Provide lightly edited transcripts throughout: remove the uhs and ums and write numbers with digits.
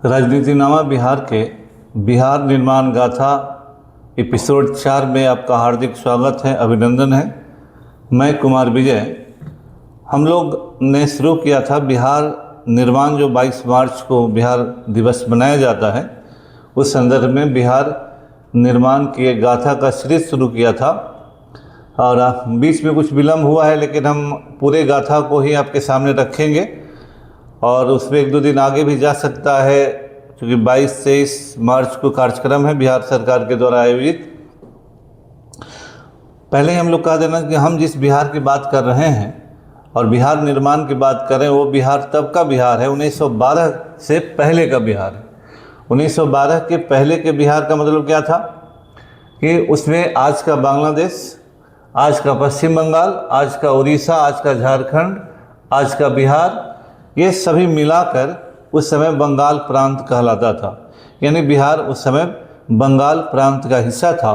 राजनीतिनामा बिहार के बिहार निर्माण गाथा एपिसोड 4 में आपका हार्दिक स्वागत है, अभिनंदन है। मैं कुमार विजय। हम लोग ने शुरू किया था बिहार निर्माण, जो 22 मार्च को बिहार दिवस मनाया जाता है, उस संदर्भ में बिहार निर्माण की एक गाथा का सीरीज शुरू किया था और बीच में कुछ विलम्ब हुआ है, लेकिन हम पूरे गाथा को ही आपके सामने रखेंगे और उसमें 1-2 दिन आगे भी जा सकता है, क्योंकि 22-23 मार्च को कार्यक्रम है बिहार सरकार के द्वारा आयोजित। पहले ही हम लोग कह देना कि हम जिस बिहार की बात कर रहे हैं और बिहार निर्माण की बात करें, वो बिहार तब का बिहार है 1912 से पहले का बिहार है। 1912 के पहले के बिहार का मतलब क्या था कि उसमें आज का बांग्लादेश, आज का पश्चिम बंगाल, आज का उड़ीसा, आज का झारखंड, आज का बिहार, ये सभी मिलाकर उस समय बंगाल प्रांत कहलाता था। यानी बिहार उस समय बंगाल प्रांत का हिस्सा था।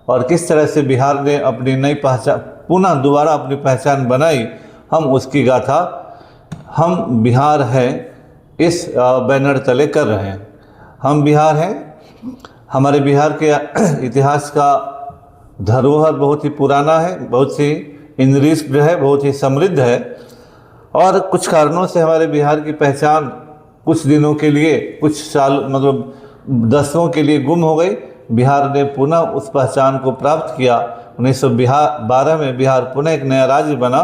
और किस तरह से बिहार ने अपनी नई पहचान, पुनः दोबारा अपनी पहचान बनाई, हम उसकी गाथा हम बिहार है इस बैनर तले कर रहे हैं। हम बिहार हैं। हमारे बिहार के इतिहास का धरोहर बहुत ही पुराना है, बहुत ही इनरिच्ड है, बहुत ही समृद्ध है। और कुछ कारणों से हमारे बिहार की पहचान कुछ दिनों के लिए, कुछ साल मतलब दशकों के लिए गुम हो गई। बिहार ने पुनः उस पहचान को प्राप्त किया। 1912 में बिहार पुनः एक नया राज्य बना।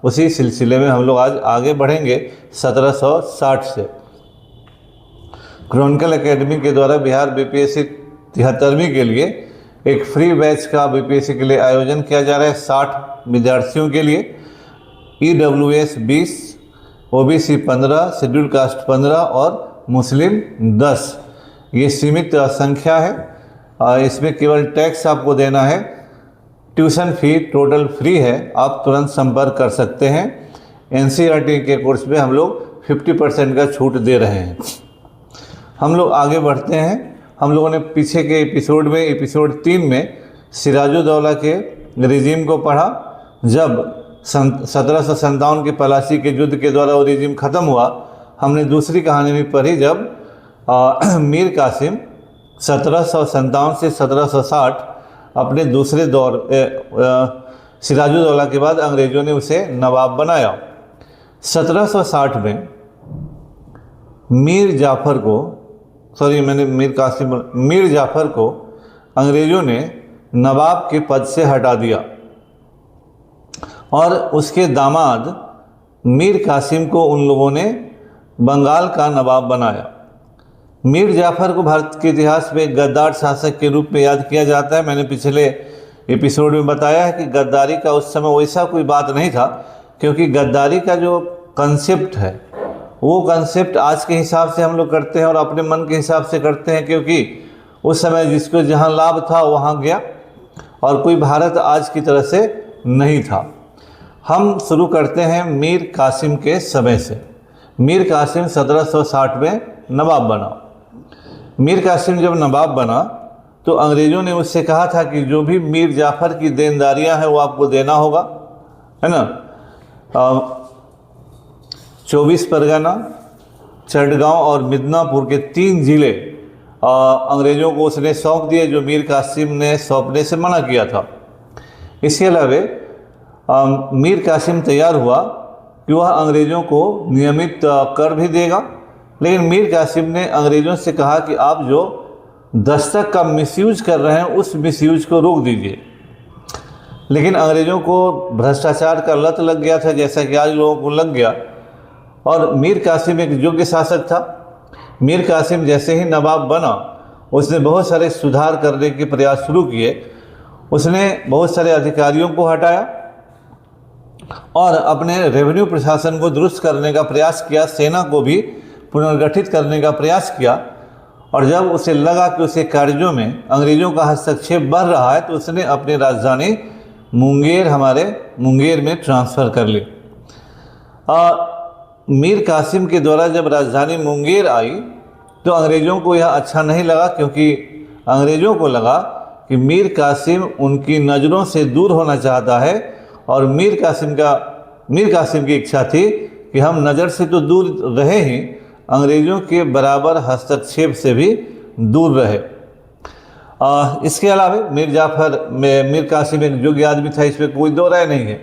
उसी सिलसिले में हम लोग आज आगे बढ़ेंगे 1760 से। क्रॉनिकल एकेडमी के द्वारा बिहार बीपीएससी 73वीं के लिए एक फ्री बैच का बीपीएससी के लिए आयोजन किया जा रहा है 60 विद्यार्थियों के लिए। EWS 20, OBC 15, शेड्यूल कास्ट 15 और मुस्लिम 10। ये सीमित संख्या है। इसमें केवल टैक्स आपको देना है। ट्यूशन फी टोटल फ्री है। आप तुरंत संपर्क कर सकते हैं। NCERT के कोर्स में हम लोग 50% का छूट दे रहे हैं। हम लोग आगे बढ़ते हैं। हम लोगों ने पीछे के एपिसोड 3 में सिराजुद्दौला के रिजीम को पढ़ा। जब 1757 के पलासी के युद्ध के द्वारा वो रिजीम ख़त्म हुआ, हमने दूसरी कहानी भी पढ़ी जब मीर कासिम 1757 से 1760 अपने दूसरे दौर सिराजुद्दौला के बाद अंग्रेज़ों ने उसे नवाब बनाया। 1760 में मीर जाफ़र को अंग्रेज़ों ने नवाब के पद से हटा दिया और उसके दामाद मीर कासिम को उन लोगों ने बंगाल का नवाब बनाया। मीर जाफ़र को भारत के इतिहास में गद्दार शासक के रूप में याद किया जाता है। मैंने पिछले एपिसोड में बताया है कि गद्दारी का उस समय वैसा कोई बात नहीं था, क्योंकि गद्दारी का जो कंसेप्ट है वो कंसेप्ट आज के हिसाब से हम लोग करते हैं और अपने मन के हिसाब से करते हैं, क्योंकि उस समय जिसको जहाँ लाभ था वहाँ गया और कोई भारत आज की तरह से नहीं था। हम शुरू करते हैं मीर कासिम के समय से। मीर कासिम 1760 में नवाब बना। मीर कासिम जब नवाब बना तो अंग्रेज़ों ने उससे कहा था कि जो भी मीर जाफ़र की देनदारियां हैं वो आपको देना होगा, है ना। 24 परगना, चटगांव और मिदनापुर के 3 ज़िले अंग्रेज़ों को उसने सौंप दिए, जो मीर कासिम ने सौंपने से मना किया था। इसके अलावा मीर कासिम तैयार हुआ कि वह अंग्रेज़ों को नियमित कर भी देगा, लेकिन मीर कासिम ने अंग्रेज़ों से कहा कि आप जो दस्तक का मिसयूज कर रहे हैं उस मिसयूज को रोक दीजिए। लेकिन अंग्रेज़ों को भ्रष्टाचार का लत लग गया था, जैसा कि आज लोगों को लग गया। और मीर कासिम एक योग्य शासक था। मीर कासिम जैसे ही नवाब बना, उसने बहुत सारे सुधार करने के प्रयास शुरू किए। उसने बहुत सारे अधिकारियों को हटाया और अपने रेवेन्यू प्रशासन को दुरुस्त करने का प्रयास किया, सेना को भी पुनर्गठित करने का प्रयास किया। और जब उसे लगा कि उसके कार्यों में अंग्रेज़ों का हस्तक्षेप बढ़ रहा है, तो उसने अपनी राजधानी मुंगेर में ट्रांसफ़र कर ली। मीर कासिम के द्वारा जब राजधानी मुंगेर आई तो अंग्रेज़ों को यह अच्छा नहीं लगा, क्योंकि अंग्रेज़ों को लगा कि मीर कासिम उनकी नज़रों से दूर होना चाहता है और मीर कासिम की इच्छा थी कि हम नज़र से तो दूर रहे ही, अंग्रेज़ों के बराबर हस्तक्षेप से भी दूर रहे। इसके अलावा मीर कासिम एक योग्य आदमी था, इस पर कोई दो राय नहीं है।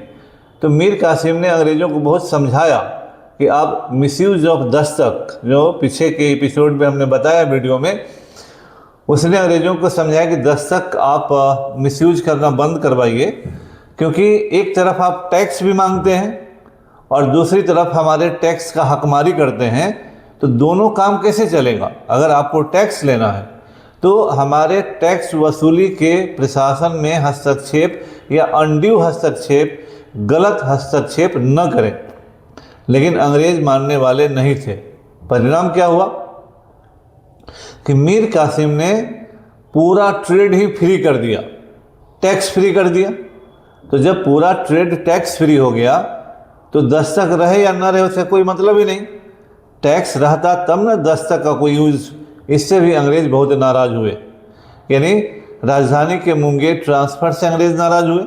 तो मीर कासिम ने अंग्रेज़ों को बहुत समझाया कि आप मिसयूज ऑफ दस्तक, जो पीछे के एपिसोड में हमने बताया वीडियो में, उसने अंग्रेज़ों को समझाया कि दस्तक आप मिसयूज करना बंद करवाइए, क्योंकि एक तरफ आप टैक्स भी मांगते हैं और दूसरी तरफ हमारे टैक्स का हकमारी करते हैं, तो दोनों काम कैसे चलेगा। अगर आपको टैक्स लेना है तो हमारे टैक्स वसूली के प्रशासन में हस्तक्षेप या अनड्यू हस्तक्षेप, गलत हस्तक्षेप न करें। लेकिन अंग्रेज़ मानने वाले नहीं थे। परिणाम क्या हुआ कि मीर कासिम ने पूरा ट्रेड ही फ्री कर दिया, टैक्स फ्री कर दिया। तो जब पूरा ट्रेड टैक्स फ्री हो गया तो दस्तक रहे या न रहे उससे कोई मतलब ही नहीं। टैक्स रहता तब न दस्तक का कोई यूज़। इससे भी अंग्रेज़ बहुत नाराज़ हुए। यानी राजधानी के मुंगेर ट्रांसफ़र से अंग्रेज़ नाराज़ हुए।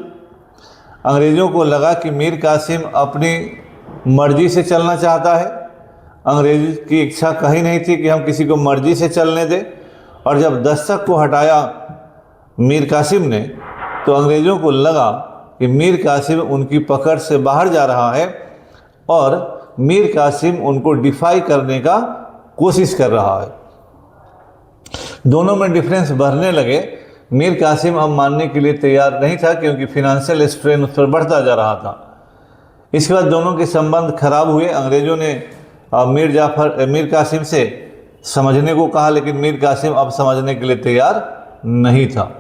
अंग्रेज़ों को लगा कि मीर कासिम अपनी मर्ज़ी से चलना चाहता है। अंग्रेज़ की इच्छा कहीं नहीं थी कि हम किसी को मर्ज़ी से चलने दें। और जब दस्तक को हटाया मीर कासिम ने, तो अंग्रेज़ों को लगा कि मीर कासिम उनकी पकड़ से बाहर जा रहा है और मीर कासिम उनको डिफाई करने का कोशिश कर रहा है। दोनों में डिफरेंस बढ़ने लगे। मीर कासिम अब मानने के लिए तैयार नहीं था, क्योंकि फिनेंशियल स्ट्रेन उस पर बढ़ता जा रहा था। इसके बाद दोनों के संबंध खराब हुए। अंग्रेज़ों ने मीर कासिम से समझने को कहा, लेकिन मीर कासिम अब समझने के लिए तैयार नहीं था।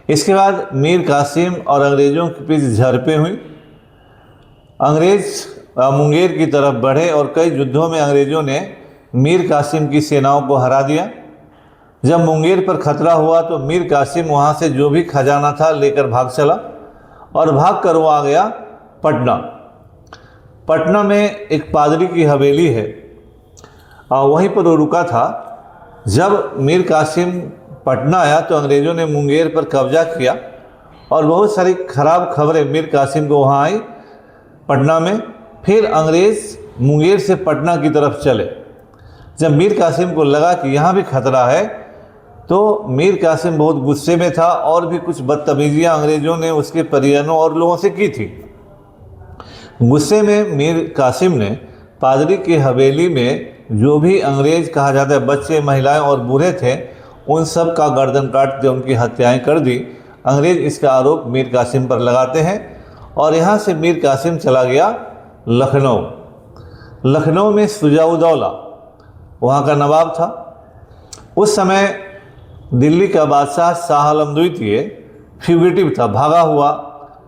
इसके बाद मीर कासिम और अंग्रेज़ों के बीच झड़पें हुई। अंग्रेज़ मुंगेर की तरफ बढ़े और कई युद्धों में अंग्रेज़ों ने मीर कासिम की सेनाओं को हरा दिया। जब मुंगेर पर खतरा हुआ तो मीर कासिम वहाँ से जो भी खजाना था लेकर भाग चला और भाग कर वो आ गया पटना। पटना में एक पादरी की हवेली है, वहीं पर वो रुका था। जब मीर कासिम पटना आया तो अंग्रेज़ों ने मुंगेर पर कब्जा किया और बहुत सारी खराब खबरें मीर कासिम को वहाँ आई पटना में। फिर अंग्रेज़ मुंगेर से पटना की तरफ चले। जब मीर कासिम को लगा कि यहाँ भी खतरा है, तो मीर कासिम बहुत गुस्से में था और भी कुछ बदतमीजियाँ अंग्रेज़ों ने उसके परिजनों और लोगों से की थी। गुस्से में मीर कासिम ने पादरी की हवेली में जो भी अंग्रेज़ कहा जाता है बच्चे, महिलाएं और बूढ़े थे, उन सब का गर्दन काट के उनकी हत्याएं कर दी। अंग्रेज़ इसका आरोप मीर कासिम पर लगाते हैं और यहाँ से मीर कासिम चला गया लखनऊ। लखनऊ में सुजाउद्दौला वहाँ का नवाब था। उस समय दिल्ली का बादशाह शाह आलम द्वितीय फ्यूगिटिव था, भागा हुआ।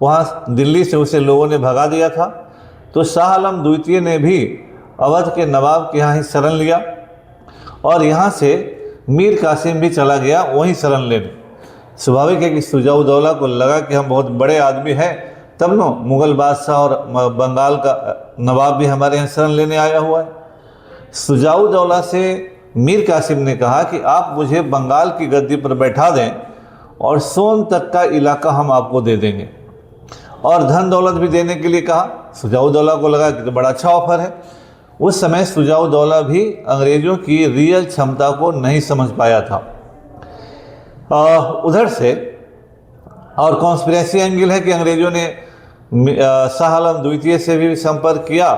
वहाँ दिल्ली से उसे लोगों ने भगा दिया था। तो शाह आलम द्वितीय ने भी अवध के नवाब के यहाँ ही शरण लिया और यहाँ से मीर कासिम भी चला गया वहीं शरण लेने। स्वाभाविक है कि सुजाउद्दौला को लगा कि हम बहुत बड़े आदमी हैं, तब न मुग़ल बादशाह और बंगाल का नवाब भी हमारे यहाँ शरण लेने आया हुआ है। सुजाउद्दौला से मीर कासिम ने कहा कि आप मुझे बंगाल की गद्दी पर बैठा दें और सोन तक का इलाका हम आपको दे देंगे और धन दौलत भी देने के लिए कहा। सुजाउद्दौला को लगा कि तो बड़ा अच्छा ऑफर है। उस समय सुजाउद्दौला भी अंग्रेज़ों की रियल क्षमता को नहीं समझ पाया था। उधर से और कॉन्स्पिरेसी एंगल है कि अंग्रेज़ों ने शाह आलम द्वितीय से भी संपर्क किया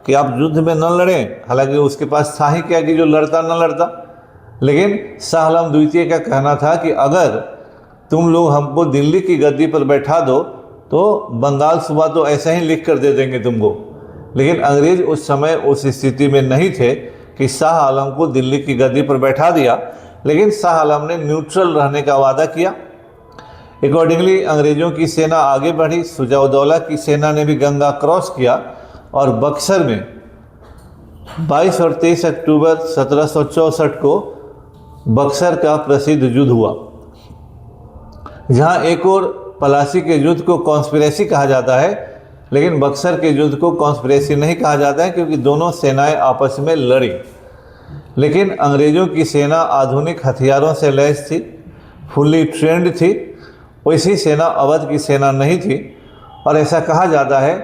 कि आप युद्ध में न लड़ें। हालांकि उसके पास था ही क्या कि जो लड़ता न लड़ता, लेकिन शाह आलम द्वितीय का कहना था कि अगर तुम लोग हमको दिल्ली की गद्दी पर बैठा दो तो बंगाल सूबा तो ऐसे ही लिख कर दे देंगे तुमको। लेकिन अंग्रेज़ उस समय उस स्थिति में नहीं थे कि शाह आलम को दिल्ली की गद्दी पर बैठा दिया, लेकिन शाह आलम ने न्यूट्रल रहने का वादा किया। अकॉर्डिंगली अंग्रेज़ों की सेना आगे बढ़ी। सुजाउद्दौला की सेना ने भी गंगा क्रॉस किया और बक्सर में 22 और 23 अक्टूबर 1764 को बक्सर का प्रसिद्ध युद्ध हुआ, जहां एक और पलासी के युद्ध को कॉन्स्पिरेसी कहा जाता है, लेकिन बक्सर के युद्ध को कॉन्स्पिरेसी नहीं कहा जाता है क्योंकि दोनों सेनाएं आपस में लड़ी। लेकिन अंग्रेज़ों की सेना आधुनिक हथियारों से लैस थी, फुल्ली ट्रेंड थी। वैसी सेना अवध की सेना नहीं थी और ऐसा कहा जाता है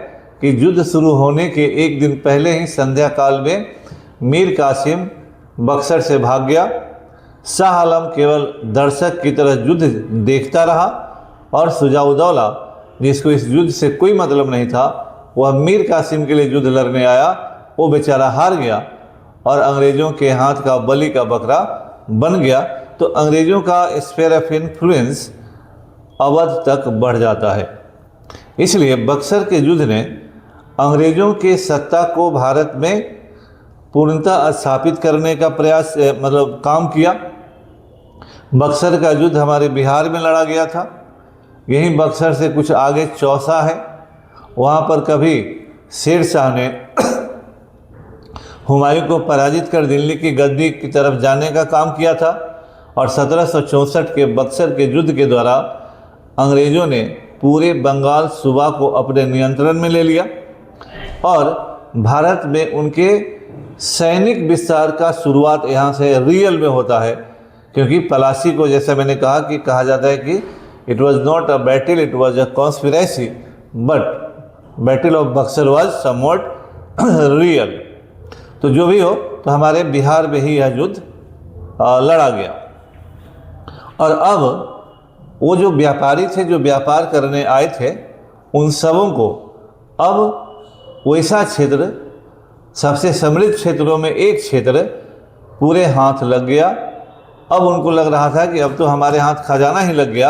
कि युद्ध शुरू होने के एक दिन पहले ही संध्या काल में मीर कासिम बक्सर से भाग गया। शाह आलम केवल दर्शक की तरह युद्ध देखता रहा और शुजाउद्दौला, जिसको इस युद्ध से कोई मतलब नहीं था, वह मीर कासिम के लिए युद्ध लड़ने आया। वो बेचारा हार गया और अंग्रेज़ों के हाथ का बलि का बकरा बन गया। तो अंग्रेज़ों का स्फीयर ऑफ इन्फ्लुएंस अवध तक बढ़ जाता है। इसलिए बक्सर के युद्ध ने अंग्रेज़ों के सत्ता को भारत में पूर्णतः स्थापित करने का प्रयास काम किया। बक्सर का युद्ध हमारे बिहार में लड़ा गया था। यहीं बक्सर से कुछ आगे चौसा है, वहाँ पर कभी शेर शाह ने हुमायूं को पराजित कर दिल्ली की गद्दी की तरफ जाने का काम किया था और 1764 के बक्सर के युद्ध के द्वारा अंग्रेज़ों ने पूरे बंगाल सूबा को अपने नियंत्रण में ले लिया और भारत में उनके सैनिक विस्तार का शुरुआत यहाँ से रियल में होता है। क्योंकि पलासी को, जैसे मैंने कहा कि कहा जाता है कि it was not a battle, it was a conspiracy, but battle of Buxar was somewhat real. तो जो भी हो, तो हमारे बिहार में ही यह युद्ध लड़ा गया। और अब वो जो व्यापारी थे, जो व्यापार करने आए थे, उन सबों को अब वैसा क्षेत्र, सबसे समृद्ध क्षेत्रों में एक क्षेत्र पूरे हाथ लग गया। अब उनको लग रहा था कि अब तो हमारे हाथ खजाना ही लग गया,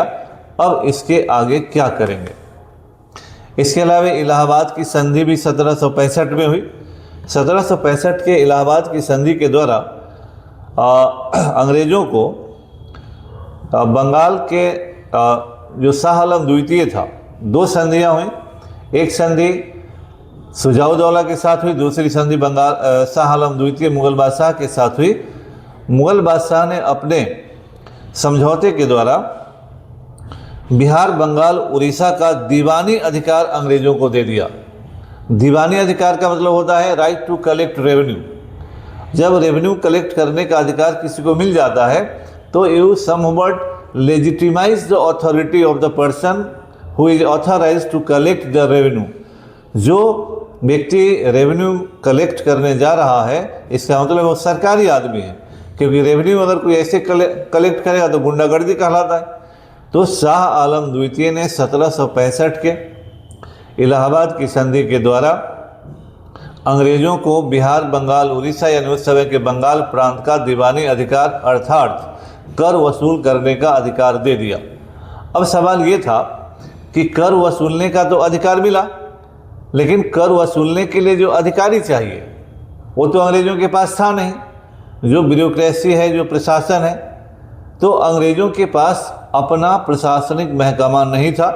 अब इसके आगे क्या करेंगे। इसके अलावा इलाहाबाद की संधि भी 1765 में हुई। 1765 के इलाहाबाद की संधि के द्वारा अंग्रेज़ों को बंगाल के जो शाह आलम द्वितीय था, दो संधियाँ हुई। एक संधि शुजाउद्दौला के साथ हुई, दूसरी संधि बंगाल शाह आलम द्वितीय मुग़ल बादशाह के साथ हुई। मुग़ल बादशाह ने अपने समझौते के द्वारा बिहार, बंगाल, उड़ीसा का दीवानी अधिकार अंग्रेज़ों को दे दिया। दीवानी अधिकार का मतलब होता है राइट टू कलेक्ट रेवेन्यू। जब रेवेन्यू कलेक्ट करने का अधिकार किसी को मिल जाता है तो you somewhat legitimize the authority of the person who is authorized to collect the revenue. जो व्यक्ति रेवेन्यू कलेक्ट करने जा रहा है, इसका मतलब वो सरकारी आदमी है, क्योंकि रेवेन्यू अगर कोई ऐसे कलेक्ट करेगा तो गुंडागर्दी कहलाता है। तो शाह आलम द्वितीय ने 1765 के इलाहाबाद की संधि के द्वारा अंग्रेज़ों को बिहार, बंगाल, उड़ीसा यानी उस समय के बंगाल प्रांत का दीवानी अधिकार अर्थात कर वसूल करने का अधिकार दे दिया। अब सवाल ये था कि कर वसूलने का तो अधिकार मिला, लेकिन कर वसूलने के लिए जो अधिकारी चाहिए वो तो अंग्रेज़ों के पास था नहीं। जो ब्यूरोक्रेसी है, जो प्रशासन है, तो अंग्रेज़ों के पास अपना प्रशासनिक महकमा नहीं था।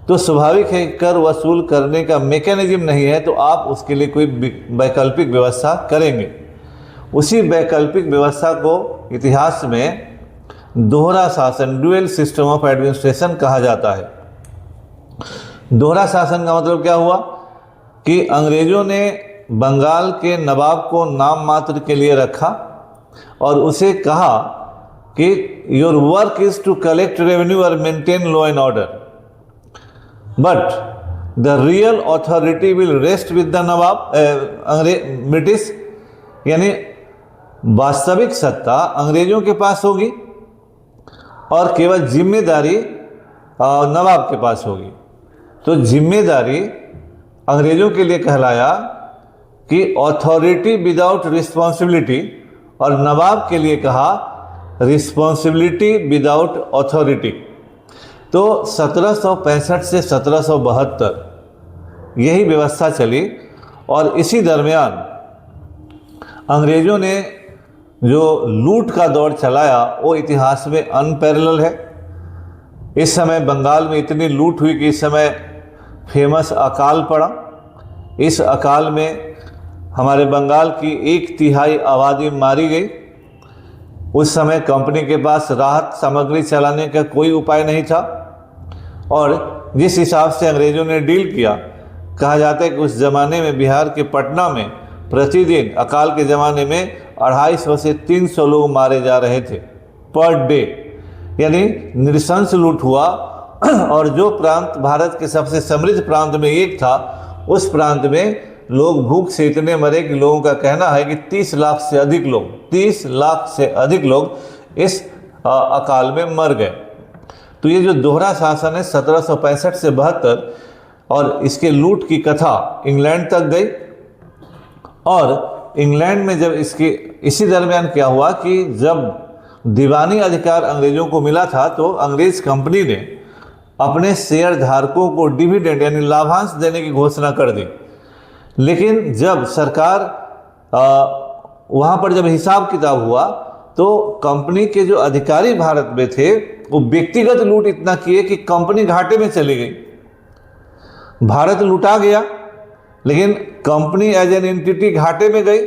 तो स्वाभाविक है कर वसूल करने का मेकेनिज्म नहीं है, तो आप उसके लिए कोई वैकल्पिक व्यवस्था करेंगे। उसी वैकल्पिक व्यवस्था को इतिहास में दोहरा शासन, ड्यूअल सिस्टम ऑफ एडमिनिस्ट्रेशन कहा जाता है। दोहरा शासन का मतलब क्या हुआ कि अंग्रेज़ों ने बंगाल के नवाब को नाम मात्र के लिए रखा और उसे कहा कि your work is to collect revenue और maintain law and order, but the real authority will rest with the nawab British. यानी वास्तविक सत्ता अंग्रेज़ों के पास होगी और केवल जिम्मेदारी नवाब के पास होगी। तो जिम्मेदारी अंग्रेज़ों के लिए कहलाया कि अथॉरिटी विदाउट रिस्पॉन्सिबिलिटी, और नवाब के लिए कहा रिस्पॉन्सिबिलिटी विदाउट अथॉरिटी। तो 1765 से 1772 यही व्यवस्था चली और इसी दरमियान अंग्रेज़ों ने जो लूट का दौर चलाया वो इतिहास में अनपैरेलल है। इस समय बंगाल में इतनी लूट हुई कि इस समय फेमस अकाल पड़ा। इस अकाल में हमारे बंगाल की 1/3 आबादी मारी गई। उस समय कंपनी के पास राहत सामग्री चलाने का कोई उपाय नहीं था और जिस हिसाब से अंग्रेज़ों ने डील किया, कहा जाता है कि उस ज़माने में बिहार के पटना में प्रतिदिन अकाल के ज़माने में 250 से 300 लोग मारे जा रहे थे पर डे। यानी नृशंस लूट हुआ और जो प्रांत भारत के सबसे समृद्ध प्रांत में एक था, उस प्रांत में लोग भूख से इतने मरे कि लोगों का कहना है कि 30 लाख से अधिक लोग इस अकाल में मर गए। तो ये जो दोहरा शासन है 1765 से 72 और इसके लूट की कथा इंग्लैंड तक गई। और इंग्लैंड में जब इसी दरमियान क्या हुआ कि जब दीवानी अधिकार अंग्रेजों को मिला था तो अंग्रेज कंपनी ने अपने शेयर धारकों को डिविडेंड यानी लाभांश देने की घोषणा कर दी। लेकिन जब सरकार वहाँ पर जब हिसाब किताब हुआ तो कंपनी के जो अधिकारी भारत में थे वो व्यक्तिगत लूट इतना किए कि कंपनी घाटे में चली गई। भारत लूटा गया लेकिन कंपनी एज एन एंटिटी घाटे में गई।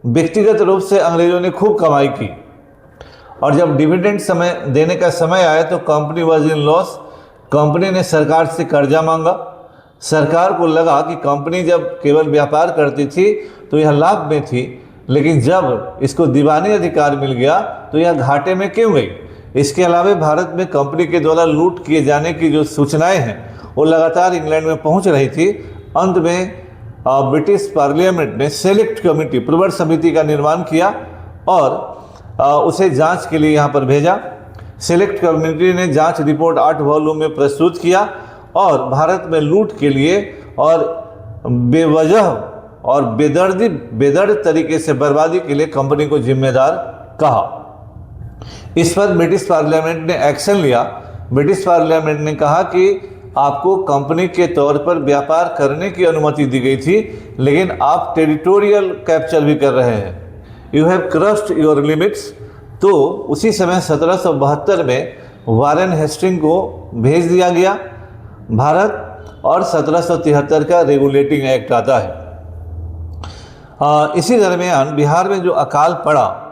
व्यक्तिगत रूप से अंग्रेजों ने खूब कमाई की और जब डिविडेंड समय देने का समय आया तो company was in loss. Company ने सरकार से कर्जा मांगा। सरकार को लगा कि कंपनी जब केवल व्यापार करती थी तो यह लाभ में थी, लेकिन जब इसको दीवानी अधिकार मिल गया तो यह घाटे में क्यों गई। इसके अलावा भारत में कंपनी के द्वारा लूट किए जाने की जो सूचनाएं हैं वो लगातार इंग्लैंड में पहुंच रही थी। अंत में ब्रिटिश पार्लियामेंट ने सेलेक्ट कमेटी प्रवर समिति का निर्माण किया और उसे जांच के लिए यहाँ पर भेजा। सेलेक्ट कमेटी ने जांच रिपोर्ट 8 वॉल्यूम में प्रस्तुत किया और भारत में लूट के लिए और बेवजह और बेदर्द तरीके से बर्बादी के लिए कंपनी को जिम्मेदार कहा। इस पर ब्रिटिश पार्लियामेंट ने एक्शन लिया। ब्रिटिश पार्लियामेंट ने कहा कि आपको कंपनी के तौर पर व्यापार करने की अनुमति दी गई थी, लेकिन आप टेरिटोरियल कैप्चर भी कर रहे हैं। You have crossed your limits. तो उसी समय 1772 में वारेन हेस्टिंग को भेज दिया गया भारत और 1773 का रेगुलेटिंग एक्ट आता है। इसी दरमियान बिहार में जो अकाल पड़ा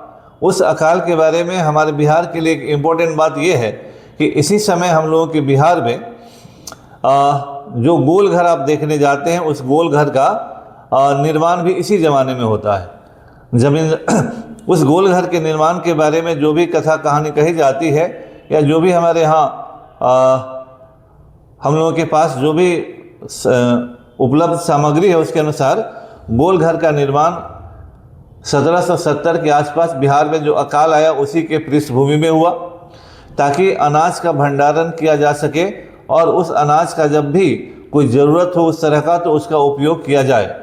उस अकाल के बारे में हमारे बिहार के लिए एक इम्पोर्टेंट बात यह है कि इसी समय हम लोगों के बिहार में जो गोल घर आप देखने जाते हैं उस गोल घर का निर्माण भी इसी ज़माने में होता है। जमीन उस गोल घर के निर्माण के बारे में जो भी कथा कहानी कही जाती है या जो भी हमारे यहाँ हम लोगों के पास जो भी उपलब्ध सामग्री है उसके अनुसार गोल घर का निर्माण 1770 के आसपास बिहार में जो अकाल आया उसी के पृष्ठभूमि में हुआ, ताकि अनाज का भंडारण किया जा सके और उस अनाज का जब भी कोई ज़रूरत हो उस तरह का तो उसका उपयोग किया जाए।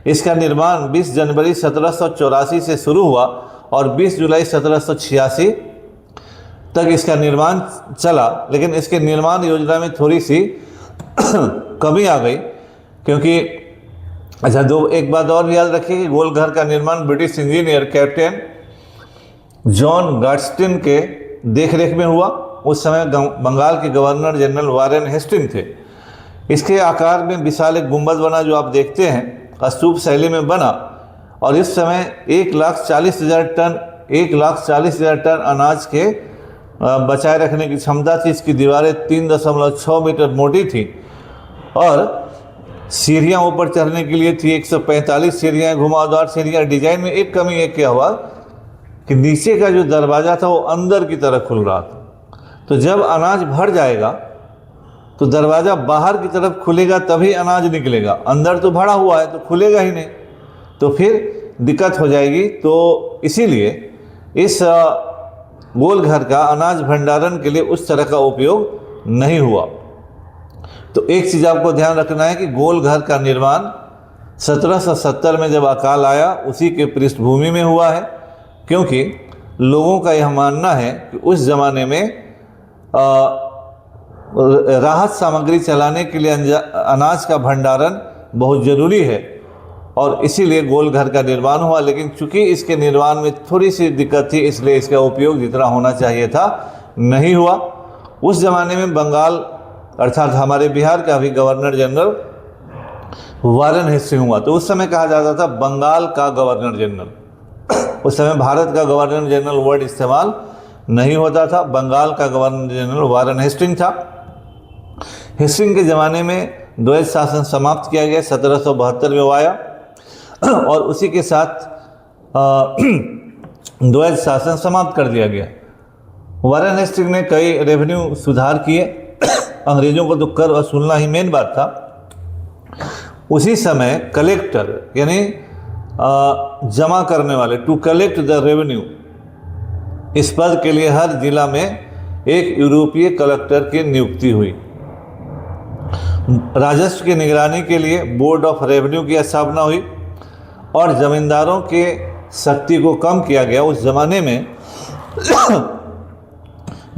इसका निर्माण 20 जनवरी 1784 से शुरू हुआ और 20 जुलाई 1786 तक इसका निर्माण चला। लेकिन इसके निर्माण योजना में थोड़ी सी कमी आ गई, क्योंकि एक बात और याद रखिए कि गोल घर का निर्माण ब्रिटिश इंजीनियर कैप्टन जॉन गार्डस्टिन के देखरेख में हुआ। उस समय बंगाल के गवर्नर जनरल वारेन हेस्टिंग थे। इसके आकार में विशाल एक गुंबद बना जो आप देखते हैं, स्तूप शैली में बना, और इस समय 1,40,000 टन अनाज के बचाए रखने की क्षमता थी। इसकी दीवारें 3.6 मीटर मोटी थी और सीढ़ियाँ ऊपर चढ़ने के लिए थी 145 सीढ़ियाँ, घुमावदार सीढ़ियाँ। डिजाइन में एक कमी एक क्या हुआ कि नीचे का जो दरवाज़ा था वो अंदर की तरफ खुल रहा था। तो जब अनाज भर जाएगा तो दरवाज़ा बाहर की तरफ खुलेगा तभी अनाज निकलेगा, अंदर तो भरा हुआ है तो खुलेगा ही नहीं, तो फिर दिक्कत हो जाएगी। तो इसीलिए इस गोल घर का अनाज भंडारण के लिए उस तरह का उपयोग नहीं हुआ। तो एक चीज़ आपको ध्यान रखना है कि गोल घर का निर्माण 1770 में जब अकाल आया उसी के पृष्ठभूमि में हुआ है, क्योंकि लोगों का यह मानना है कि उस ज़माने में राहत सामग्री चलाने के लिए अनाज का भंडारण बहुत ज़रूरी है और इसीलिए गोल घर का निर्माण हुआ। लेकिन चूंकि इसके निर्माण में थोड़ी सी दिक्कत थी इसलिए इसका उपयोग जितना होना चाहिए था नहीं हुआ। उस ज़माने में बंगाल अर्थात हमारे बिहार का भी गवर्नर जनरल वारेन हेस्टिंग हुआ। तो उस समय कहा जाता था बंगाल का गवर्नर जनरल। उस समय भारत का गवर्नर जनरल वर्ड इस्तेमाल नहीं होता था। बंगाल का गवर्नर जनरल वारेन हेस्टिंग था। हेस्टिंग के ज़माने में द्वैध शासन समाप्त किया गया, 1772 में वो आया और उसी के साथ द्वैध शासन समाप्त कर दिया गया। वारेन हेस्टिंग ने कई रेवेन्यू सुधार किए। अंग्रेज़ों को तो कर वसूलना ही मेन बात था। उसी समय कलेक्टर यानी जमा करने वाले, टू कलेक्ट द रेवेन्यू, इस पद के लिए हर जिला में एक यूरोपीय कलेक्टर की नियुक्ति हुई। राजस्व की निगरानी के लिए बोर्ड ऑफ रेवेन्यू की स्थापना हुई और जमींदारों के शक्ति को कम किया गया। उस जमाने में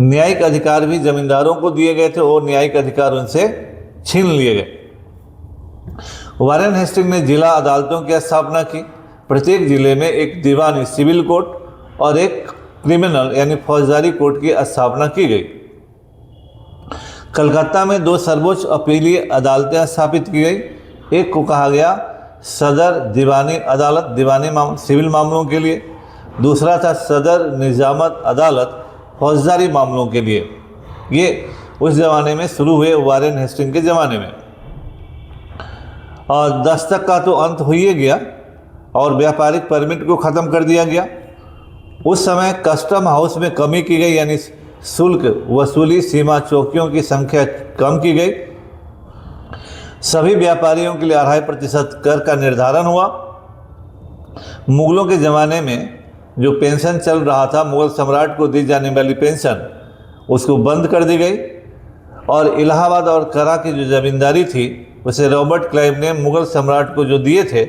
न्यायिक अधिकार भी जमींदारों को दिए गए थे और न्यायिक अधिकार उनसे छीन लिए गए। वारेन हेस्टिंग ने जिला अदालतों की स्थापना की। प्रत्येक जिले में एक दीवानी सिविल कोर्ट और एक क्रिमिनल यानी फौजदारी कोर्ट की स्थापना की गई। कलकत्ता में 2 सर्वोच्च अपीलीय अदालतें स्थापित की गई। एक को कहा गया सदर दीवानी अदालत, दीवानी सिविल मामलों के लिए। दूसरा था सदर निजामत अदालत, फौजदारी मामलों के लिए। ये उस ज़माने में शुरू हुए, वारेन हेस्टिंग के ज़माने में। और दस्तक का तो अंत हो ही गया और व्यापारिक परमिट को ख़त्म कर दिया गया। उस समय कस्टम हाउस में कमी की गई, यानी शुल्क वसूली सीमा चौकियों की संख्या कम की गई। सभी व्यापारियों के लिए 2.5% कर का निर्धारण हुआ। मुगलों के ज़माने में जो पेंशन चल रहा था, मुगल सम्राट को दी जाने वाली पेंशन, उसको बंद कर दी गई। और इलाहाबाद और करा की जो ज़मींदारी थी उसे रॉबर्ट क्लाइव ने मुगल सम्राट को जो दिए थे,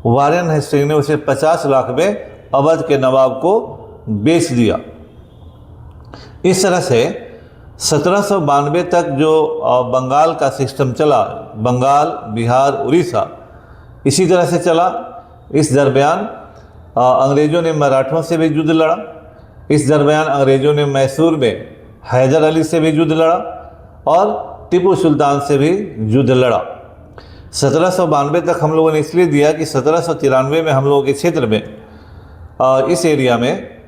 वारेन हेस्टिंग ने उसे 50 लाख में अवध के नवाब को बेच दिया। इस तरह से 1792 तक जो बंगाल का सिस्टम चला, बंगाल, बिहार, उड़ीसा, इसी तरह से चला। इस दरमियान अंग्रेज़ों ने मराठों से भी युद्ध लड़ा। इस दरमियान अंग्रेज़ों ने मैसूर में हैदर अली से भी युद्ध लड़ा और टीपू सुल्तान से भी युद्ध लड़ा। 1792 तक हम लोगों ने इसलिए दिया कि 1793 में हम लोगों के क्षेत्र में इस एरिया में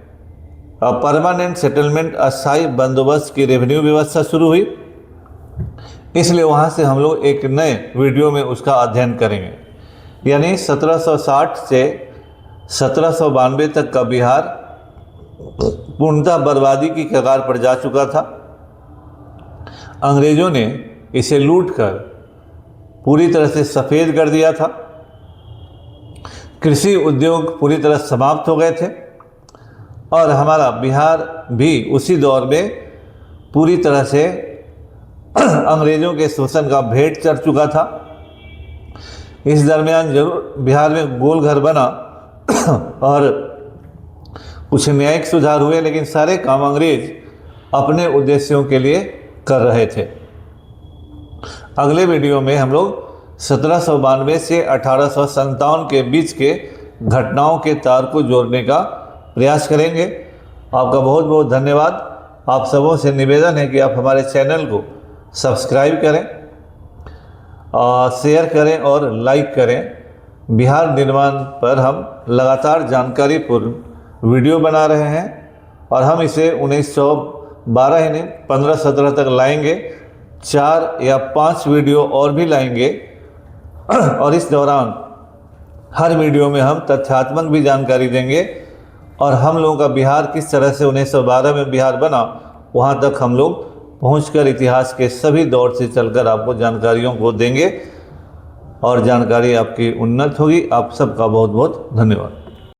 परमानेंट सेटलमेंट, अस्थायी बंदोबस्त की रेवेन्यू व्यवस्था शुरू हुई। इसलिए वहाँ से हम लोग एक नए वीडियो में उसका अध्ययन करेंगे। यानी 1760 से 1792 तक का बिहार पूर्णतः बर्बादी की कगार पर जा चुका था। अंग्रेज़ों ने इसे लूटकर पूरी तरह से सफ़ेद कर दिया था। कृषि उद्योग पूरी तरह समाप्त हो गए थे और हमारा बिहार भी उसी दौर में पूरी तरह से अंग्रेज़ों के शोषण का भेंट चढ़ चुका था। इस दरमियान जरूर बिहार में गोल घर बना और कुछ न्यायिक सुधार हुए, लेकिन सारे काम अंग्रेज अपने उद्देश्यों के लिए कर रहे थे। अगले वीडियो में हम लोग 1792 से 1857 के बीच के घटनाओं के तार को जोड़ने का प्रयास करेंगे। आपका बहुत बहुत धन्यवाद। आप सबों से निवेदन है कि आप हमारे चैनल को सब्सक्राइब करें, शेयर करें और लाइक करें। बिहार निर्माण पर हम लगातार जानकारीपूर्ण वीडियो बना रहे हैं और हम इसे 1912 ही नहीं 15-17 तक लाएंगे। 4 या 5 वीडियो और भी लाएंगे और इस दौरान हर वीडियो में हम तथ्यात्मक भी जानकारी देंगे और हम लोगों का बिहार किस तरह से 1912 में बिहार बना, वहाँ तक हम लोग पहुंचकर इतिहास के सभी दौर से चलकर आपको जानकारियों को देंगे और जानकारी आपकी उन्नत होगी। आप सबका बहुत बहुत धन्यवाद।